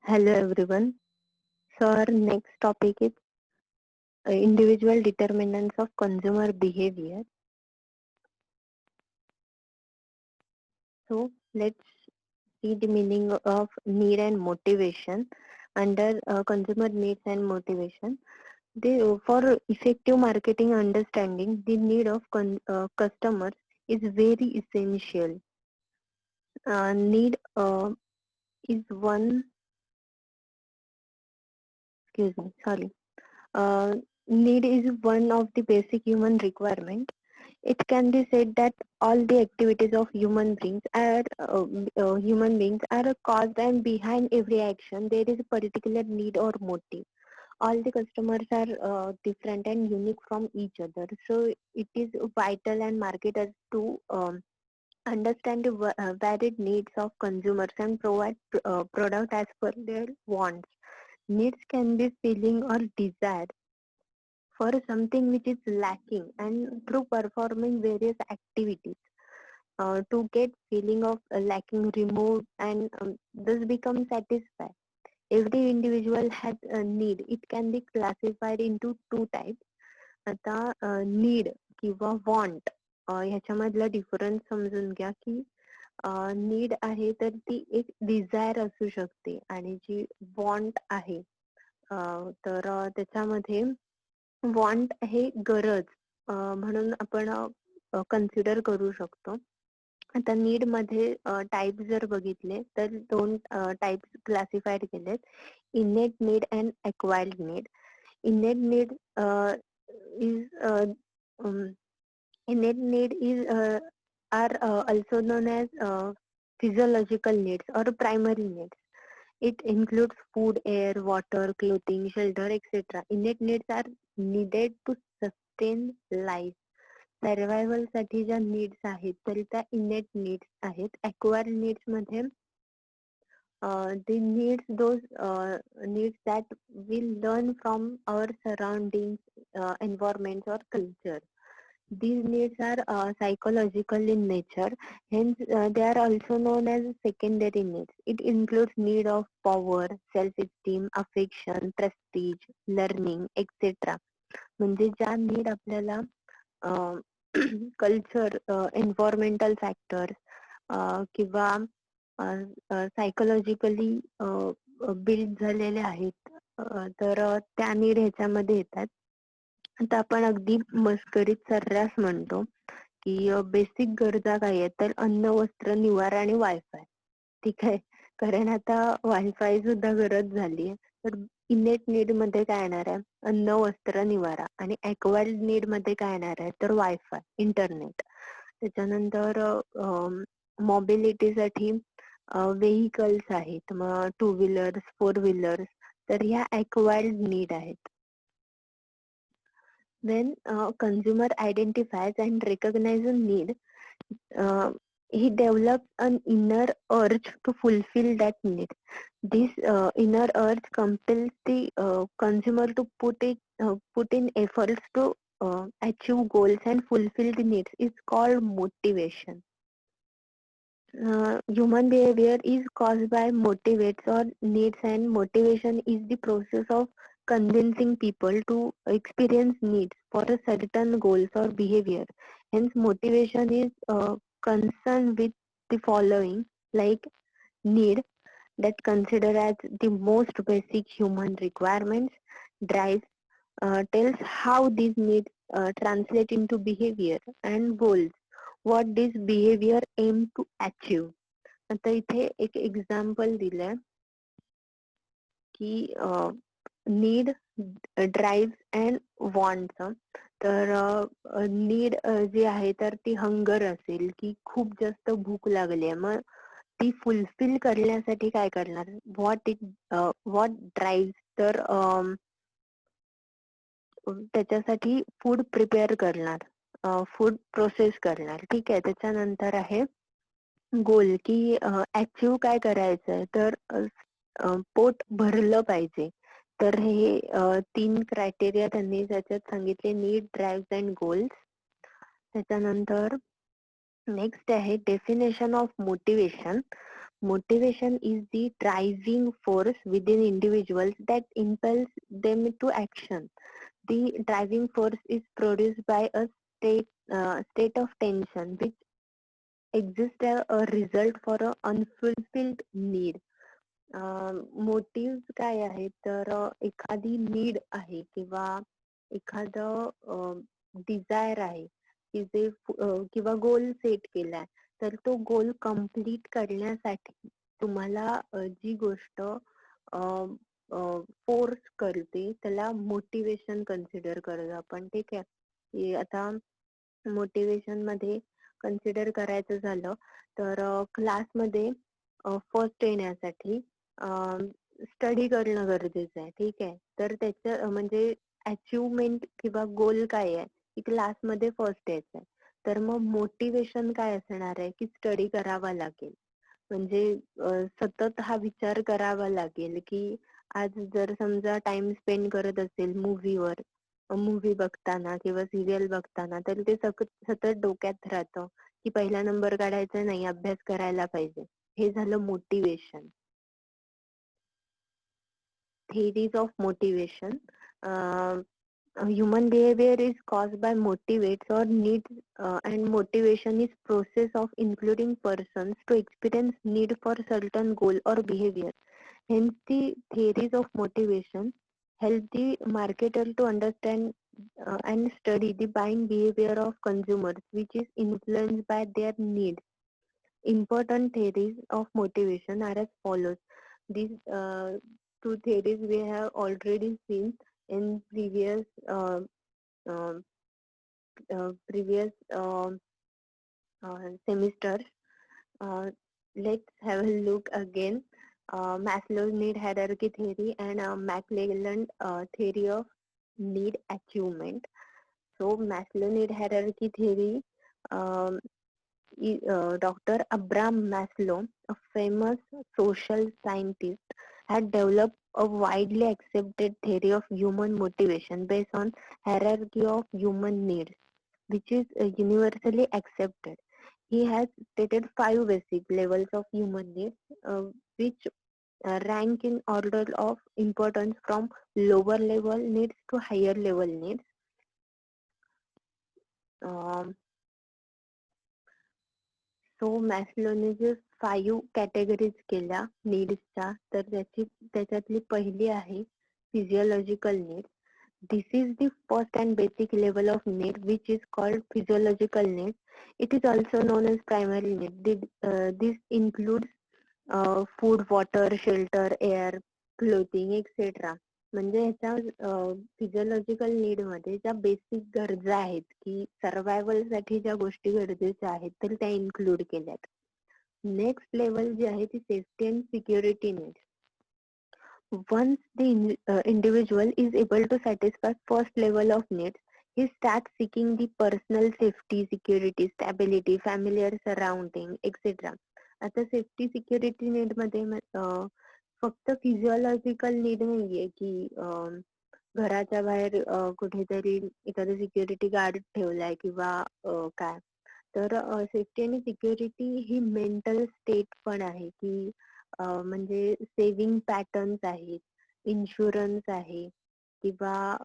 Hello everyone. So our next topic is individual determinants of consumer behavior. So let's see the meaning of need and motivation under consumer needs and motivation. For effective marketing understanding, the need of customers is very essential. Need is one, excuse me, sorry. Uh, Need is one of the basic human requirement. It can be said that all the activities of human beings are a cause, and behind every action there is a particular need or motive. All the customers are different and unique from each other. So it is vital and marketers to understand the varied needs of consumers and provide product as per their wants. Needs can be feeling or desire for something which is lacking, and through performing various activities to get feeling of lacking removed, and this becomes satisfied. Every individual has a need. It can be classified into two types. आता need किंवा want ह्याच्यामधला difference समजून घ्या की need आहे तर ती एक Dzire असू शकते, आणि जी वॉन्ट आहे त्याच्यामध्ये वॉन्ट हे गरज म्हणून आपण कन्सिडर करू शकतो. आता नीड मध्ये टाइप जर बघितले तर दोन टाइप्स क्लासिफाईड केलेत: इनेट need and acquired need. इनेट need is innate need is are also known as physiological needs or primary needs. It includes food, air, water, clothing, shelter, etc. Innate needs are needed to sustain life. Survival साठी ज्या needs आहेत तर त्या इनेट needs आहेत. Acquired needs मध्ये the needs those needs that we learn from our surroundings, environments or culture. These needs are psychological in nature, hence they are also known as secondary needs. It includes need of power, self-esteem, affection, prestige, learning, etc. म्हणजे ज्या need आपल्याला culture, environmental factors किंवा psychologically build झालेले आहेत, तर त्या need ह्याच्यामध्ये येतात. आता आपण अगदी मस्करीत सर्रास म्हणतो की बेसिक गरजा काय आहेत, तर अन्न, वस्त्र, निवारा आणि वायफाय. ठीक आहे, कारण आता वायफाय सुद्धा गरज झाली आहे. तर इनेट नीड मध्ये काय येणार आहे? अन्न, वस्त्र, निवारा. आणि एक्वायर्ड नीड मध्ये काय येणार आहे? तर वायफाय, इंटरनेट. त्याच्यानंतर मोबिलिटीसाठी व्हेइकल्स आहेत, मग टू व्हीलर्स, फोर व्हीलर्स, तर ह्या एक्वायर्ड नीड आहेत. When consumer identifies and recognizes need, he develops an inner urge to fulfill that need. This inner urge compels the consumer to put in efforts to achieve goals and fulfill the needs. It's called motivation. Human behavior is caused by motivates or needs, and motivation is the process of convincing people to experience needs for a certain goals or behavior. Hence, motivation is concerned with the following, like need, that considered as the most basic human requirements. Drive tells how these needs translate into behavior, and goals, what this behavior aim to achieve. आता इथे एक example दिलंय की need, drive and वॉन्टचं. तर need जी आहे तर ती hunger असेल की खूप जास्त भूक लागली आहे, मग ती फुलफिल करण्यासाठी काय करणार? व्हॉट ड्राईव्ह, तर त्याच्यासाठी फूड प्रिपेअर करणार, फूड प्रोसेस करणार. ठीक आहे, त्याच्यानंतर आहे गोल की अचीव काय करायचंय, तर पोट भरलं पाहिजे. तर हे तीन क्रायटेरिया त्यांनी त्याच्यात सांगितले: नीड, ड्राईव्ह अँड गोल्स. त्याच्यानंतर नेक्स्ट आहे definition of motivation. Motivation is the driving force within individuals that impels them to action. The driving force is produced by a state of tension which exists as a result for a unfulfilled need. Motive काय आहे तर एखादी need आहे किंवा एखादं Dzire आहे की जे किंवा गोल सेट केलाय, तर तो गोल कम्प्लीट करण्यासाठी तुम्हाला जी गोष्ट फोर्स करते त्याला मोटिवेशन कन्सिडर करतो आपण. ठीक आहे. की आता मोटिवेशन मध्ये कन्सिडर करायचं झालं तर क्लासमध्ये फर्स्ट येण्यासाठी स्टडी करणं गरजेचं आहे. ठीक आहे. तर त्याचं म्हणजे अचिव्हमेंट किंवा गोल काय आहे की क्लासमध्ये फर्स्ट यायचं आहे. तर मग मोटिवेशन काय असणार आहे की स्टडी करावा लागेल. म्हणजे सतत हा विचार करावा लागेल की आज जर समजा टाइम स्पेंड करत असेल मूवी बघताना किंवा सिरियल बघताना, तर ते सतत डोक्यात राहतं की पहिला नंबर काढायचा नाही, अभ्यास करायला पाहिजे. हे झालं motivation. Theories of motivation. Uh, Human behavior is caused by motivates or needs, and motivation is process of including persons to experience need for certain goal or behavior. Hence, the theories of motivation help the marketer to understand and study the buying behavior of consumers, which is influenced by their needs. Important theories of motivation are as follows. These two theories we have already seen in uh, previous semesters. Uh, let's have a look again. Maslow's need hierarchy theory and McClelland theory of need achievement. So Maslow need hierarchy theory, um, Dr. Abraham Maslow, a famous social scientist, had developed a widely accepted theory of human motivation based on hierarchy of human needs, which is universally accepted. He has stated 5 basic levels of human needs, which rank in order of importance from lower level needs to higher level needs. Um, so मॅस्लोने जे 5 categories केल्या नीड्सच्या, तर त्याच्यातली पहिली आहे physiological need. This is the first and basic level of need, which is called physiological need. It is also known as primary need. This includes food, water, shelter, air, clothing, etc. म्हणजे ह्याच्या physiological need मध्ये ज्या basic गरजा आहेत की survival साठी ज्या गोष्टी गरजेच्या आहेत तर त्या इन्क्लूड केल्यात. नेक्स्ट लेवल जी आहे ती safety and security need. Once the individual is able to satisfy first level of needs, he starts seeking the personal safety, security, stability, familiar surrounding, etc. आता सेफ्टी सिक्युरिटी नीड मध्ये फक्त physiological need नाहीये की घराच्या बाहेर कुठेतरी एखादा security guard ठेवलाय किंवा काय. तर सेफ्टी आणि सिक्युरिटी ही मेंटल स्टेट पण आहे की म्हणजे सेव्हिंग पॅटर्न्स आहेत, इन्शुरन्स आहे किंवा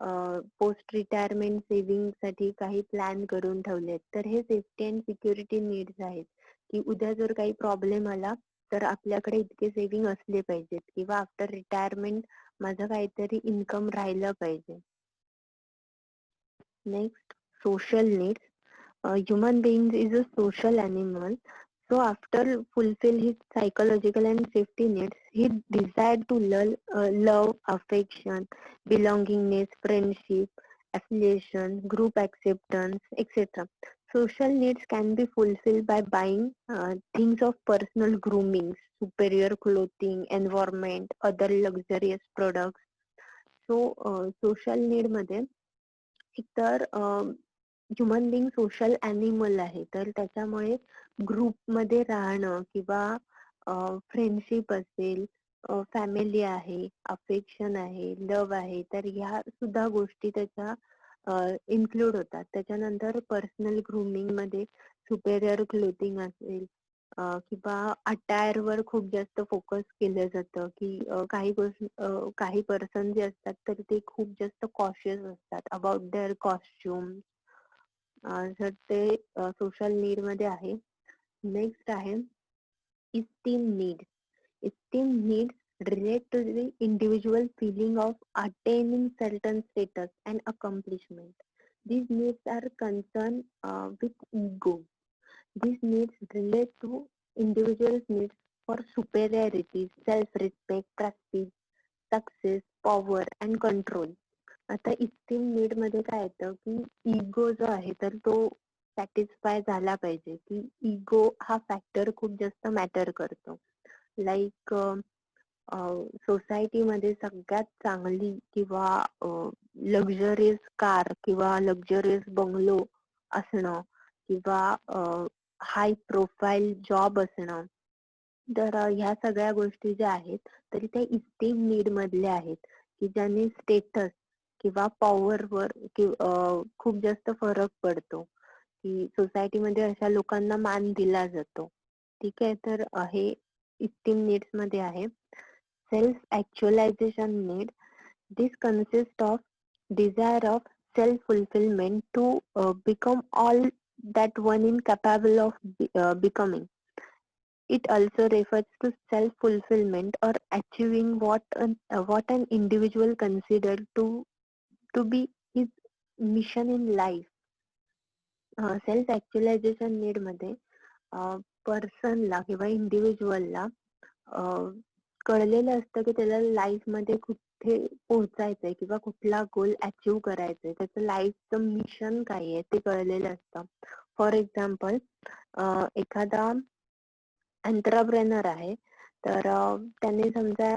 पोस्ट रिटायरमेंट सेव्हिंग साठी काही प्लॅन करून ठेवलेत. तर हे सेफ्टी अँड सिक्युरिटी नीड्स आहेत की उद्या जर काही प्रॉब्लेम आला तर आपल्याकडे इतके सेव्हिंग असले पाहिजेत किंवा आफ्टर रिटायरमेंट माझं काहीतरी इन्कम राहिलं पाहिजे. Next, social needs. Human beings is a social animal. So after fulfill his psychological and safety needs, he desired to love, affection, belongingness, friendship, affiliation, group acceptance, etc. Social needs can be fulfilled by buying things of personal grooming, superior clothing, environment, other luxurious products. So social need मध्ये एकतर human being social animal आहे, तर त्याच्यामुळे ग्रुपमध्ये राहणं किंवा friendship असेल, family आहे, अफेक्शन आहे, लव्ह आहे, तर ह्या सुद्धा गोष्टी त्याच्या इन्क्लूड होतात. त्याच्यानंतर पर्सनल ग्रूमिंग मध्ये सुपेरियर क्लोथिंग असेल किंवा अटायर वर खूप जास्त फोकस केलं जातं की काही पर्सन जे असतात तर ते खूप जास्त कॉशियस असतात अबाउट देअर कॉस्ट्युम. तर ते सोशल नीड मध्ये आहे. नेक्स्ट आहे esteem need. Esteem needs relate to the individual feeling of attaining certain status and accomplishment. These needs are concerned with ego. These needs relate to individual's needs for superiority, self-respect, prestige, success, power and control. आता esteem need मध्ये काय येतं की ego जो आहे तर तो satisfy झाला पाहिजे की इगो हा फॅक्टर खूप जास्त मॅटर करतो. लाईक सोसायटीमध्ये सगळ्यात चांगली किंवा लक्झरियस कार किंवा लक्झरियस बंगलो असणं किंवा हाय प्रोफाईल जॉब असणं, तर ह्या सगळ्या गोष्टी ज्या आहेत तरी त्या इस्टीम नीड मधल्या आहेत की ज्याने स्टेटस किंवा पॉवरवर खूप जास्त फरक पडतो की सोसायटीमध्ये अशा लोकांना मान दिला जातो. ठीक आहे, तर हे इस्टीम नीड्स मध्ये आहे. Self-actualization need. This consists of desire of self-fulfillment to become all that one is capable of becoming. It also refers to self-fulfillment or achieving what an individual considered to be his mission in life. Self-actualization need मध्ये पर्सनला किंवा इंडिव्हिज्युअलला कळलेलं असतं की त्याला life मध्ये कुठे पोहोचायचंय किंवा कुठला गोल अचीव करायचंय, त्याचं लाईफचं मिशन काय आहे ते कळलेलं असतं. फॉर एक्झाम्पल एखादा एंटरप्रेनर आहे तर त्याने समजा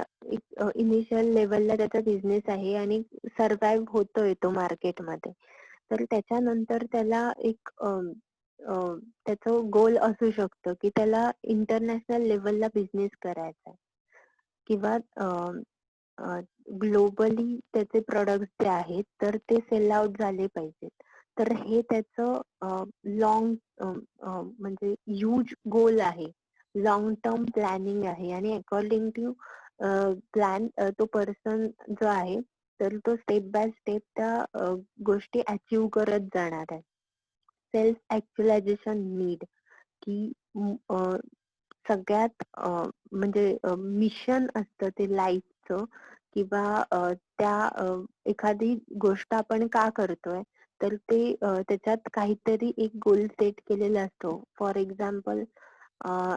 इनिशियल लेवलला त्याचा बिझनेस आहे आणि सर्व्हाइव्ह होतोय तो मार्केटमध्ये, तर त्याच्यानंतर त्याला एक त्याचं गोल असू शकतं की त्याला इंटरनॅशनल लेवलला बिझनेस करायचा आहे किंवा ग्लोबली त्याचे प्रोडक्ट जे आहेत तर ते सेल आउट झाले पाहिजेत. तर हे त्याचं लॉंग म्हणजे ह्यूज गोल आहे, लॉंग टर्म प्लॅनिंग आहे आणि अकॉर्डिंग टू प्लॅन तो पर्सन जो आहे तर तो स्टेप बाय स्टेप त्या गोष्टी अचीव करत जाणार आहे. सेल्फ ऍक्च्युलायझेशन नीड की सगळ्यात म्हणजे मिशन असतं ते लाईफचं किंवा त्या एखादी गोष्ट आपण का करतोय तर ते त्याच्यात काहीतरी एक गोल सेट केलेला असतो. फॉर एक्झाम्पल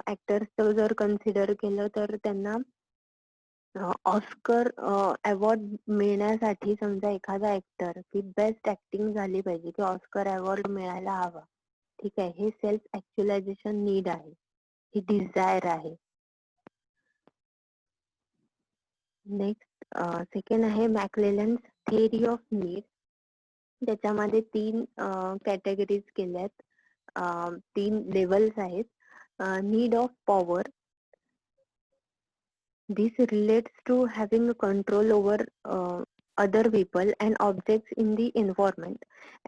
ऍक्टर्सचं जर कन्सिडर केलं तर त्यांना ऑस्कर अवॉर्ड मिळण्यासाठी समजा एखादा ऍक्टर की बेस्ट ऍक्टिंग झाली पाहिजे की ऑस्कर अवॉर्ड मिळायला हवा. ठीक आहे, हे सेल्फ ऍक्च्युलायझेशन नीड आहे, ही डिझायर आहे. नेक्स्ट सेकंड आहे मॅक्लेलन्स थिअरी ऑफ नीड. त्याच्यामध्ये 3 कॅटेगरीज केल्यात, 3 लेवल्स आहेत. Need of power. This relates to having control over other people and objects in the environment.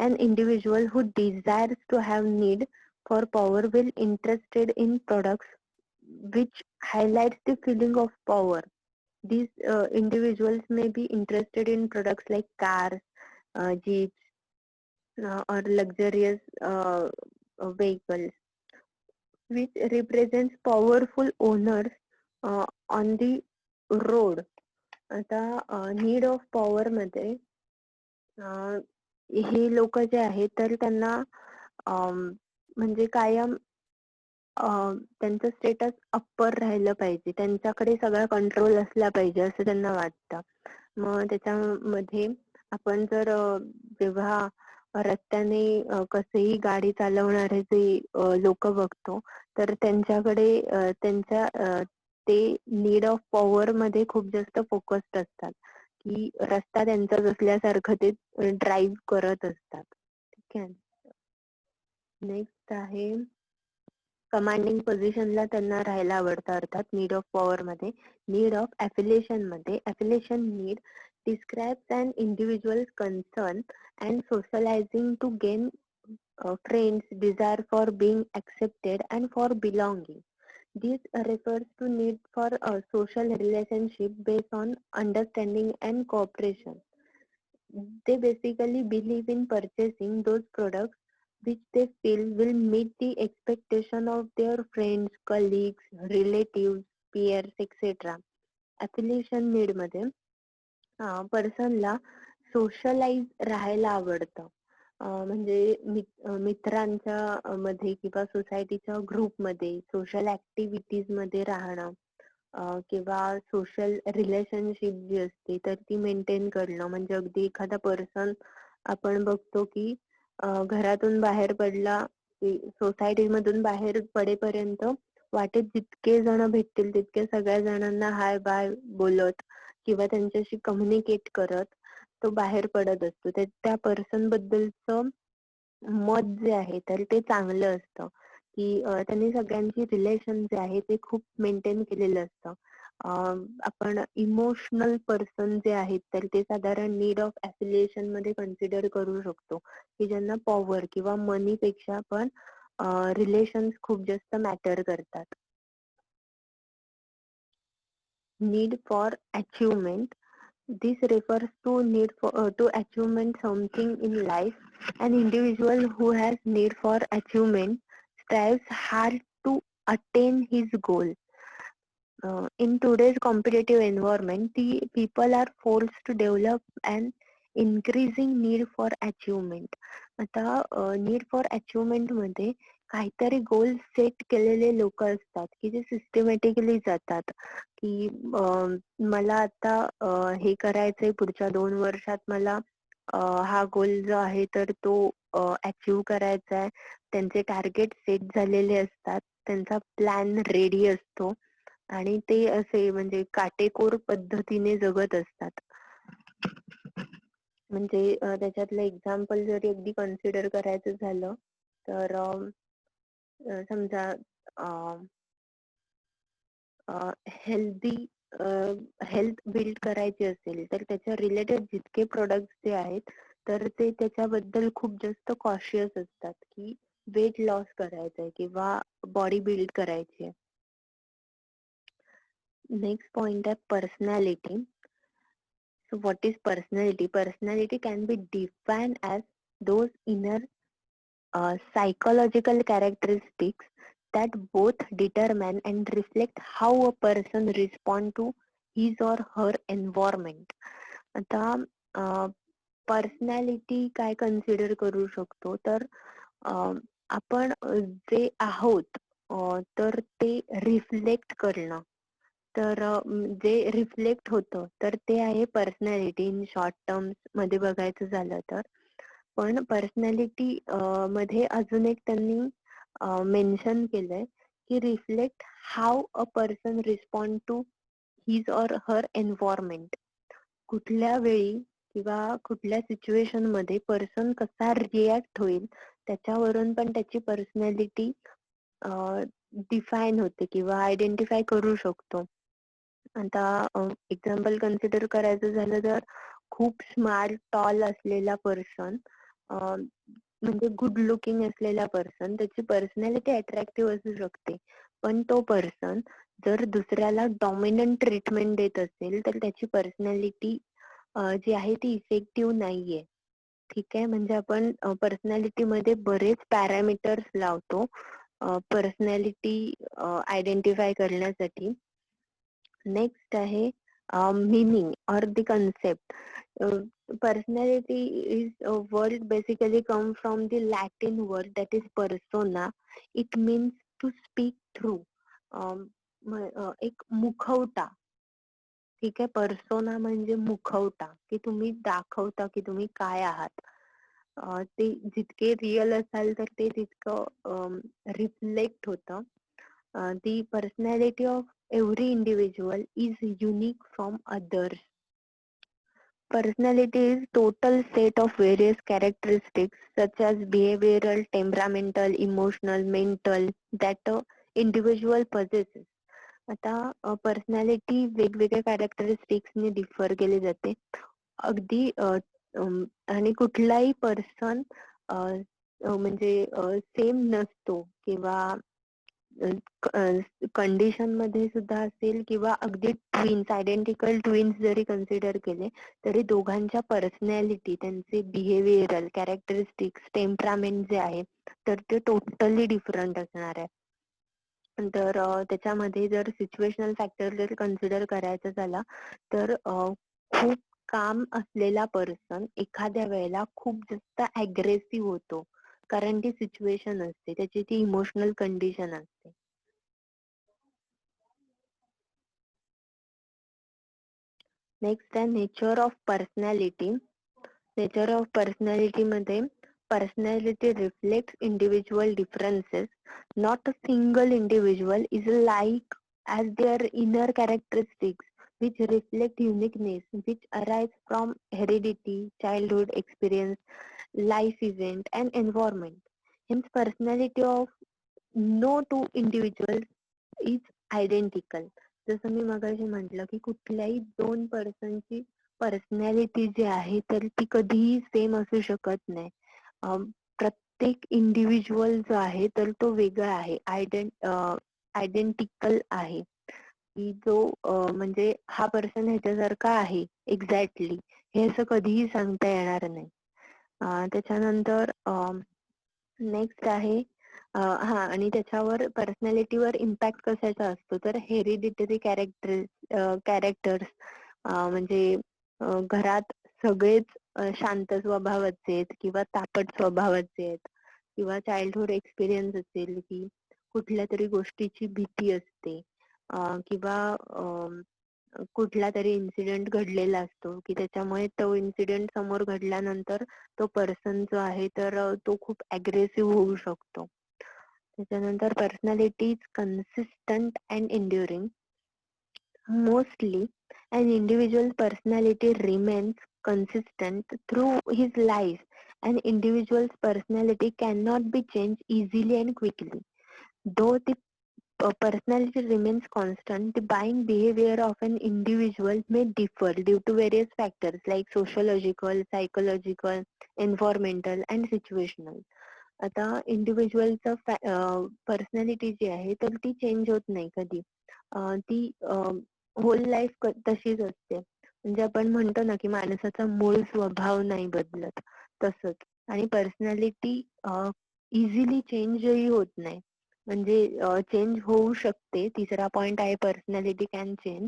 An individual who desires to have need for power will interested in products which highlights the feeling of power. These individuals may be interested in products like cars, jeeps, or luxurious vehicles, which represents powerful owners on the road. आता need of power मध्ये हे लोक जे आहेत तर त्यांना म्हणजे कायम त्यांचं स्टेटस अप्पर राहिलं पाहिजे, त्यांच्याकडे सगळा कंट्रोल असला पाहिजे असं त्यांना वाटतं. मग त्याच्यामध्ये आपण जर जेव्हा रस्त्याने कसेही गाडी चालवणारे जे लोक बघतो तर त्यांच्याकडे त्यांच्या ते नीड ऑफ पॉवर मध्ये खूप जास्त फोकस्ड असतात की रस्ता त्यांचा असल्यासारखं ते ड्राईव्ह करत असतात. ठीक आहे. नेक्स्ट आहे कमांडिंग पोझिशनला त्यांना राहायला आवडतं, अर्थात नीड ऑफ पॉवर मध्ये. नीड ऑफ ॲफिलिएशन मध्ये, affiliation need describes an individual's concern and socializing to gain friends, desire for being accepted, and for belonging. This refers to need for a social relationship based on understanding and cooperation. They basically believe in purchasing those products which they feel will meet the expectation of their friends, colleagues, relatives, peers, etc. Affiliation need मध्ये पर्सनला socialise राहायला आवडतं. म्हणजे मित्रांच्या मध्ये किंवा सोसायटीच्या ग्रुपमध्ये social activities मध्ये राहणं, किंवा सोशल रिलेशनशिप जी असते तर ती मेंटेन करणं. म्हणजे अगदी एखादा पर्सन आपण बघतो की घरातून बाहेर पडला, सोसायटी मधून बाहेर पडेपर्यंत वाटेत जितके जण भेटतील तितके सगळ्या जणांना हाय बाय बोलत किंवा त्यांच्याशी कम्युनिकेट करत तो बाहेर पडत असतो. त्या पर्सन बद्दलचं मत जे आहे तर ते चांगलं असतं, की त्यांनी सगळ्यांची रिलेशन जे आहे ते खूप मेंटेन केलेलं असतं. आपण इमोशनल पर्सन जे आहेत तर ते साधारण नीड ऑफ ऍफिलिएशन मध्ये कन्सिडर करू शकतो, की ज्यांना पॉवर किंवा मनी पेक्षा पण रिलेशन्स खूप जास्त मॅटर करतात. Need for achievement. This refers to need for to achievement something in life. An individual who has need for achievement strives hard to attain his goal. In today's competitive environment, the people are forced to develop an increasing need for achievement. आता need for achievement मध्ये काहीतरी goal set केलेले लोक असतात की जे systematically जातात, की मला आता हे करायचंय, पुढच्या 2 वर्षात मला हा गोल जो आहे तर तो अचीव करायचा आहे. त्यांचे टार्गेट सेट झालेले असतात, त्यांचा प्लॅन रेडी असतो आणि ते असे म्हणजे काटेकोर पद्धतीने जगत असतात. म्हणजे त्याच्यातलं एक्झाम्पल जरी अगदी कन्सिडर करायचं झालं तर समजा हेल्दी हेल्थ बिल्ड करायची असेल तर त्याच्या रिलेटेड जितके प्रोडक्ट्स जे आहेत तर ते त्याच्याबद्दल खूप जास्त कॉशियस असतात, की वेट लॉस करायचंय किंवा बॉडी बिल्ड करायची आहे. नेक्स्ट पॉइंट आहे personality. So what is personality? Personality can be defined as those inner psychological characteristics that both determine and reflect how a person respond to his or her environment. आता personality काय consider करू शकतो तर आपण जे आहोत तर ते रिफ्लेक्ट करणं. तर जे रिफ्लेक्ट होतं तर ते आहे पर्सनॅलिटी इन शॉर्ट टर्म्स मध्ये बघायचं झालं तर. पण पर्सनॅलिटी मध्ये अजून एक त्यांनी मेन्शन केलंय की reflect how a person respond to his or her environment. कुठल्या वेळी किंवा कुठल्या सिच्युएशन मध्ये पर्सन कसा रिॲक्ट होईल त्याच्यावरून पण त्याची पर्सनॅलिटी डिफाईन होते किंवा आयडेंटिफाय करू शकतो. आता एक्झाम्पल कन्सिडर करायचं झालं तर खूप स्मार्ट टॉल असलेला पर्सन, म्हणजे गुड लुकिंग असलेला पर्सन, त्याची पर्सनॅलिटी अट्रॅक्टिव्ह असू शकते, पण तो पर्सन जर दुसऱ्याला डॉमिनंट ट्रीटमेंट देत असेल तर त्याची पर्सनॅलिटी जी आहे ती इफेक्टिव्ह नाहीये. ठीक आहे, म्हणजे आपण पर्सनॅलिटी मध्ये बरेच पॅरामीटर्स लावतो पर्सनॅलिटी आयडेंटिफाय करण्यासाठी. नेक्स्ट आहे meaning or the concept. Personality is a word basically come from the Latin word that is persona. It means to speak through. एक मुखवटा. ठीक आहे, पर्सोना म्हणजे मुखवटा, की तुम्ही दाखवता की तुम्ही काय आहात. ते जितके रिअल असाल तर ते तितकं रिफ्लेक्ट होतं. The personality of every individual is unique from others. Personality is total set of various characteristics such as behavioral, temperamental, emotional, mental that a individual possesses. आता पर्सनॅलिटी वेगवेगळ्या कॅरेक्टरिस्टिक्सने डिफर केली जाते. अगदी आणि कुठलाही पर्सन म्हणजे सेम नसतो किंवा कंडिशन मध्ये सुद्धा असेल किंवा अगदी ट्विन्स आयडेंटिकल ट्विन्स जरी कन्सिडर केले तरी दोघांच्या पर्सनॅलिटी, त्यांचे बिहेवियरल कॅरेक्टरिस्टिक्स, टेम्परामेंट जे आहे तर ते टोटली डिफरंट असणार आहे. तर त्याच्यामध्ये जर सिच्युएशनल फॅक्टर जर कन्सिडर करायचा झाला तर खूप काम असलेला पर्सन एखाद्या वेळेला खूप जास्त अग्रेसिव्ह होतो, कारण ती सिच्युएशन असते, त्याची ती इमोशनल कंडिशन असते. नेक्स्ट आहे nature of personality. Nature of personality मध्ये personality reflects individual differences. Not a single individual is alike, as their inner characteristics which reflect uniqueness which arise from heredity, childhood experience, life event and environment. Hence personality of no two individuals is identical. जसं मी मगाशी म्हटलं की कुठल्याही दोन पर्सनची personality जी आहे तर ती कधीही सेम असू शकत नाही. प्रत्येक इंडिव्हिज्युअल जो आहे तर तो वेगळा आहे, आयडेंटिकल आहे, की जो म्हणजे हा पर्सन ह्याच्यासारखा आहे एक्झॅक्टली, हे असं कधीही सांगता येणार नाही. त्याच्यानंतर नेक्स्ट आहे हा, आणि त्याच्यावर पर्सनॅलिटीवर इम्पॅक्ट कशाचा असतो तर हेरिडिटरी कॅरेक्टर्स, म्हणजे घरात सगळेच शांत स्वभावाचे आहेत किंवा तापट स्वभावाचे आहेत, किंवा चाइल्डहुड एक्सपिरियन्स असेल की कुठल्या तरी गोष्टीची भीती असते, किंवा कुठला तरी इन्सिडेंट घडलेला असतो की त्याच्यामुळे तो इन्सिडेंट समोर घडल्यानंतर तो पर्सन जो आहे तर तो खूप अग्रेसिव्ह होऊ शकतो. त्याच्यानंतर personality is consistent and enduring. Mostly an individual personality remains consistent through his life. An individual's personality cannot be changed easily and quickly. Though the personality remains constant, the buying behavior of an individual may differ due to various factors like sociological, psychological, environmental, and situational. आता इंडिव्हिज्युअलचं personality जी आहे तर ती change होत नाही कधी. ती hole life तशीच असते. म्हणजे आपण म्हणतो ना की माणसाचा मूळ स्वभाव नाही बदलत, तसंच. आणि पर्सनॅलिटी इझिली चेंजही होत नाही, म्हणजे चेंज होऊ शकते. तिसरा पॉइंट आहे पर्सनॅलिटी कॅन चेंज.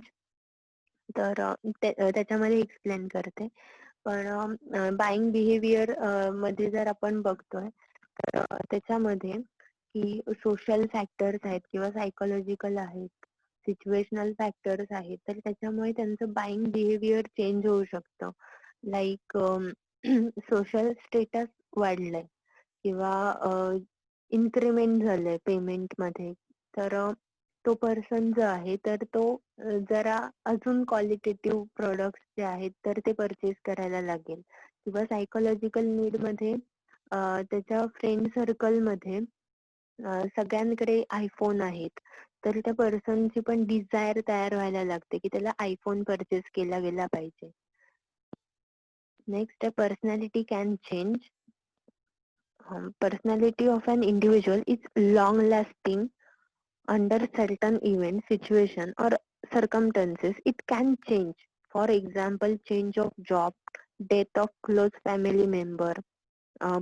तर त्याच्यामध्ये एक्सप्लेन करते. पण बाईंग बिहेवियर मध्ये जर आपण बघतोय तर त्याच्यामध्ये की सोशल फॅक्टर्स आहेत किंवा सायकोलॉजिकल आहेत, सिच्युएशनल फॅक्टर्स आहेत, तर त्याच्यामुळे त्यांचं बाईंग बिहेवियर चेंज होऊ शकतं. लाईक सोशल स्टेटस वाढलंय किंवा इन्क्रिमेंट झालंय पेमेंट मध्ये, तर तो पर्सन जो आहे तर तो जरा अजून क्वालिटेटिव्ह प्रोडक्ट्स जे आहेत तर ते परचेस करायला लागेल. किंवा सायकोलॉजिकल नीड मध्ये त्याच्या फ्रेंड सर्कल मध्ये सगळ्यांकडे आयफोन आहेत, तर त्या पर्सनची पण डिझायर तयार व्हायला लागते की त्याला आयफोन परचेस केला गेला पाहिजे. Next personality can change. Personality of an individual is long-lasting under certain events, situation, or circumstances. It can change. For example, change of job, death of close family member,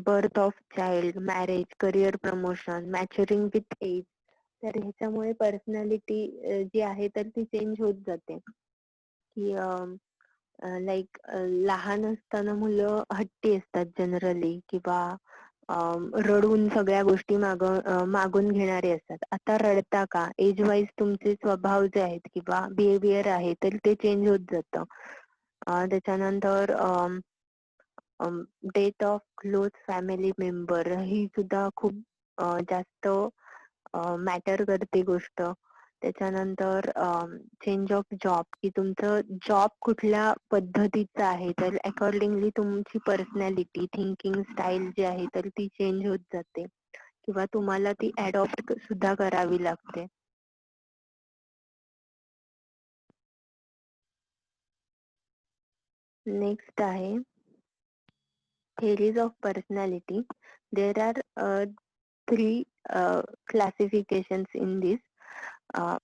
birth of child, marriage, career promotion, maturing with age. तर ह्याच्यामुळे personality जी आहे तर ती change होत जाते. की like लहान असताना मुलं हट्टी असतात जनरली, किंवा रडून सगळ्या गोष्टी मागून घेणारे असतात. आता रडता का, एज वाईज तुमचे स्वभाव जे आहेत किंवा बिहेवियर आहे तर ते चेंज होत जातं. त्याच्यानंतर death of close family member ही सुद्धा खूप जास्त मॅटर करते गोष्ट. त्याच्यानंतर चेंज ऑफ जॉब, की तुमचं जॉब कुठल्या पद्धतीचं आहे तर अकॉर्डिंगली तुमची पर्सनॅलिटी, थिंकिंग स्टाईल जी आहे तर ती चेंज होत जाते किंवा तुम्हाला ती अडॉप्ट सुद्धा करावी लागते. नेक्स्ट आहे theories of personality. There are three classifications in this. Uh,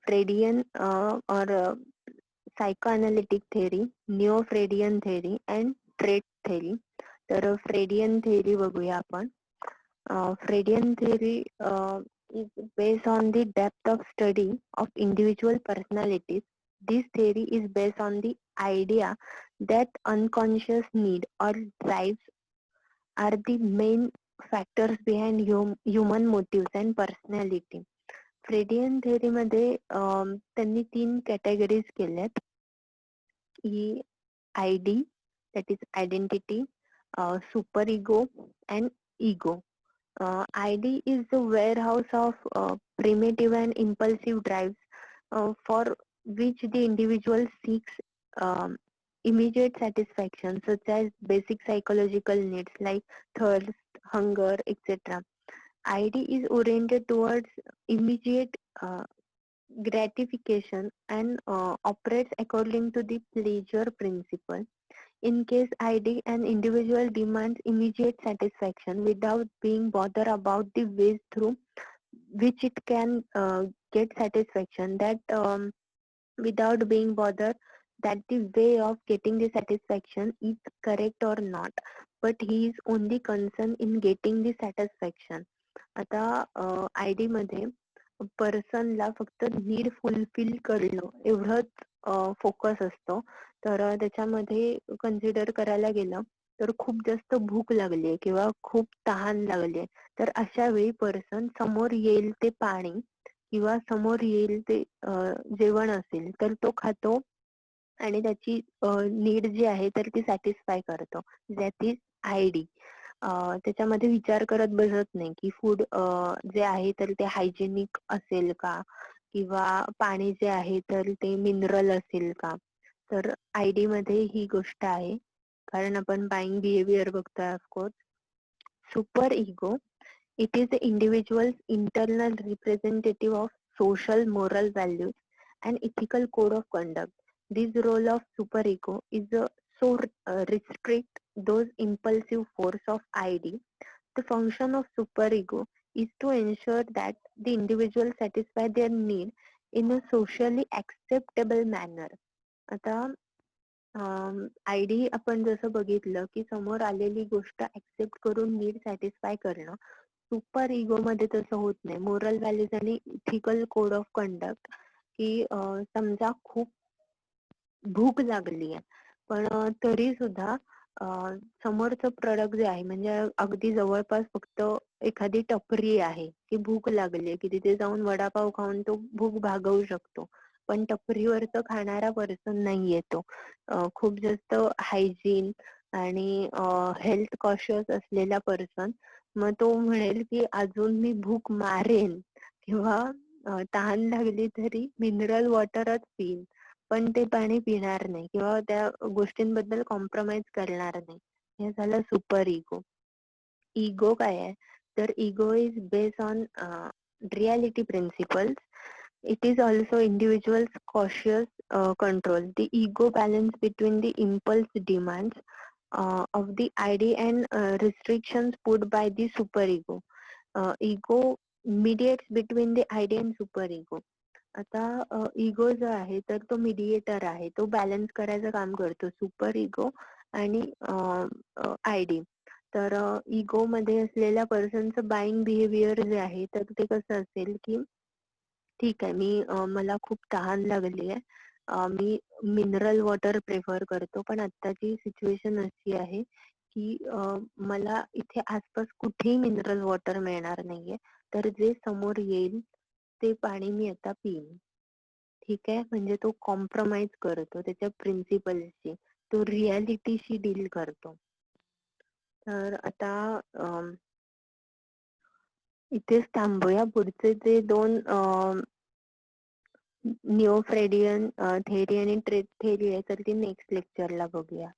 Freudian or psychoanalytic theory, neo-Freudian theory and trait theory. तर Freudian theory बघूया आपण. Freudian theory is based on the depth of study of individual personalities. This theory is based on the idea that unconscious need or drives are the main factors behind human motives and personality. फ्रेडियन theory मध्ये त्यांनी 3 categories केल्यात. ID, that is identity, superego and ego. ID is the warehouse of primitive and impulsive drives for which the individual seeks um, immediate satisfaction, such as basic psychological needs like thirst, hunger, etc. ID is oriented towards immediate gratification and operates according to the pleasure principle. In case ID, an individual demands immediate satisfaction without being bothered about the ways through which it can get satisfaction. That without being bothered that the way of getting the satisfaction is correct or not, but he is only concerned in getting the satisfaction. आता ID मध्ये पर्सनला फक्त need fulfil करणं एवढंच focus असतो. तर त्याच्यामध्ये consider करायला गेलं तर खूप जास्त भूक लागली किंवा खूप तहान लागली, तर अशा वेळी पर्सन समोर येईल ते पाणी किंवा समोर येईल ते जेवण असेल तर तो खातो आणि त्याची नीड जी आहे तर ती सॅटिस्फाय करतो. That is ID. त्याच्यामध्ये विचार करत बसत नाही की फूड जे आहे तर ते हायजेनिक असेल का किंवा पाणी जे आहे तर ते मिनरल असेल का. तर ID मध्ये ही गोष्ट आहे. कारण आपण बाईंग बिहेवियर बघतोय of course. Super ego, it is the individual's internal representative of social moral values and ethical code of conduct. This role of superego is so restrict those impulsive force of ID. The function of superego is to ensure that the individual satisfy their need in a socially acceptable manner. आता ID आपण जसं बघितलं की समोर आलेली गोष्ट accept करून need satisfy करणं. सुपर इगो मध्ये तसं होत नाही. मोरल व्हॅल्यूज आणि इथिकल कोड ऑफ कंडक्ट की समजा खूप भूक लागली आहे पण तरी सुद्धा समोरचं प्रोडक्ट जे आहे म्हणजे अगदी जवळपास फक्त एखादी टपरी आहे की भूक लागली की तिथे जाऊन वडापाव खाऊन तो भूक भागवू शकतो, पण टपरीवर तर खाणारा पर्सन नाहीये तो. खूप जास्त हायजीन आणि हेल्थ कॉशियस असलेला पर्सन, मग तो म्हणेल की अजून मी भूक मारेन किंवा तहान लागली तरी मिनरल वॉटरच पिईन, पण ते पाणी पिणार नाही किंवा त्या गोष्टींबद्दल कॉम्प्रोमाइज करणार नाही. हे झालं सुपर इगो. इगो काय आहे तर ego is based on reality principles. It is also individual's cautious control. The ego balance between the impulse demands of the ID and restrictions put by the superego. Ego mediates between the ID and superego. आता ego जो आहे तर तो mediator आहे, तो balance करायचं काम करतो सुपर इगो आणि ID. तर इगो मध्ये असलेल्या पर्सनचं बाईंग बिहेवियर जे आहे तर ते कसं असेल की ठीक आहे मी मला खूप तहान लागली आहे, मी मिनरल वॉटर प्रेफर करतो, पण आत्ताची सिच्युएशन अशी आहे की मला इथे आसपास कुठेही मिनरल वॉटर मिळणार नाहीये, तर जे समोर येईल ते पाणी मी आता पिईन. ठीक आहे, म्हणजे तो कॉम्प्रोमाइज करतो त्याच्या प्रिन्सिपल्सशी, तो रियालिटीशी डील करतो. तर आता इथेच थांबूया. पुढचे जे 2 निओ फ्रेडियन थेअरी आणि ट्रेट थेअरी आहे तर ती नेक्स्ट लेक्चरला बघूया.